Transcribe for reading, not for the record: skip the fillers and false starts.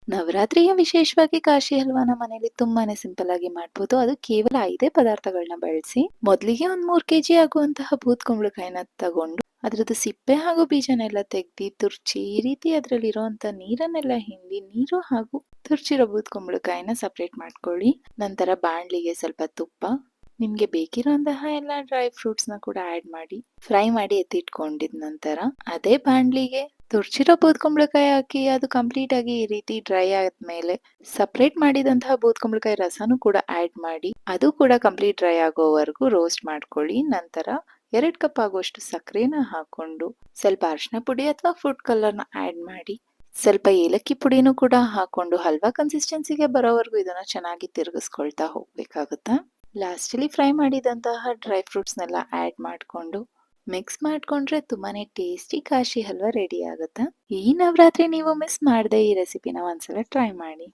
ನವರಾತ್ರಿಯ ವಿಶೇಷವಾಗಿ ಕಾಶಿ ಹಲ್ವಾನ ಮನೇಲಿ ತುಂಬಾನೇ ಸಿಂಪಲ್ ಆಗಿ ಮಾಡ್ಬೋದು. ಅದು ಕೇವಲ 5 ಪದಾರ್ಥಗಳನ್ನ ಬಳಸಿ. ಮೊದಲಿಗೆ ಒಂದ್ 3 ಕೆಜಿ ಆಗುವಂತಹ ಬೂದ್ ಕುಂಬಳಕಾಯಿನ ತಗೊಂಡು ಅದ್ರದ್ದು ಸಿಪ್ಪೆ ಹಾಗೂ ಬೀಜನೆಲ್ಲ ತೆಗ್ದಿ ತುರ್ಚಿ ಈ ರೀತಿ ಅದ್ರಲ್ಲಿರುವಂತ ನೀರನ್ನೆಲ್ಲ ಹಿಂಡಿ ನೀರು ಹಾಗೂ ತುರ್ಚಿರೋ ಬೂದ್ ಕುಂಬಳಕಾಯಿನ ಸಪರೇಟ್ ಮಾಡ್ಕೊಳ್ಳಿ. ನಂತರ ಬಾಣ್ಲಿಗೆ ಸ್ವಲ್ಪ ತುಪ್ಪ, ನಿಮ್ಗೆ ಬೇಕಿರುವಂತಹ ಎಲ್ಲ ಡ್ರೈ ಫ್ರೂಟ್ಸ್ ನ ಕೂಡ ಆಡ್ ಮಾಡಿ ಫ್ರೈ ಮಾಡಿ ಎತ್ತಿಟ್ಕೊಂಡಿದ್ ನಂತರ ಅದೇ ಬಾಣ್ಲಿಗೆ ತುರ್ಚಿರೋ ಬೂದ್ಕುಂಬಳಕಾಯಿ ಹಾಕಿ ಅದು ಕಂಪ್ಲೀಟ್ ಆಗಿ ಈ ರೀತಿ ಡ್ರೈ ಆದ್ಮೇಲೆ ಸಪರೇಟ್ ಮಾಡಿದಂತಹ ಬೂದ್ಕುಂಬಳಕಾಯಿ ರಸನೂ ಕೂಡ ಆಡ್ ಮಾಡಿ ಅದು ಕೂಡ ಕಂಪ್ಲೀಟ್ ಡ್ರೈ ಆಗೋವರೆಗೂ ರೋಸ್ಟ್ ಮಾಡ್ಕೊಳ್ಳಿ. ನಂತರ 2 ಕಪ್ ಆಗುವಷ್ಟು ಸಕ್ಕರೆನ ಹಾಕೊಂಡು ಸ್ವಲ್ಪ ಅರಿಶಿನ ಪುಡಿ ಅಥವಾ ಫುಡ್ ಕಲರ್ನ ಆಡ್ ಮಾಡಿ ಸ್ವಲ್ಪ ಏಲಕ್ಕಿ ಪುಡಿನೂ ಕೂಡ ಹಾಕೊಂಡು ಹಲ್ವಾ ಕನ್ಸಿಸ್ಟೆನ್ಸಿಗೆ ಬರೋವರೆಗೂ ಇದನ್ನ ಚೆನ್ನಾಗಿ ತಿರುಗಿಸ್ಕೊಳ್ತಾ ಹೋಗ್ಬೇಕಾಗುತ್ತಾ. ಲಾಸ್ಟಲ್ಲಿ ಫ್ರೈ ಮಾಡಿದಂತಹ ಡ್ರೈ ಫ್ರೂಟ್ಸ್ನೆಲ್ಲ ಆಡ್ ಮಾಡಿಕೊಂಡು ಮಿಕ್ಸ್ ಮಾಡ್ಕೊಂಡ್ರೆ ತುಂಬಾನೇ ಟೇಸ್ಟಿ ಕಾಶಿ ಹಲ್ವಾ ರೆಡಿ ಆಗುತ್ತೆ. ಈ ನವರಾತ್ರಿ ನೀವು ಮಿಸ್ ಮಾಡದೆ ಈ ರೆಸಿಪಿನ ಒಂದ್ಸಲ ಟ್ರೈ ಮಾಡಿ.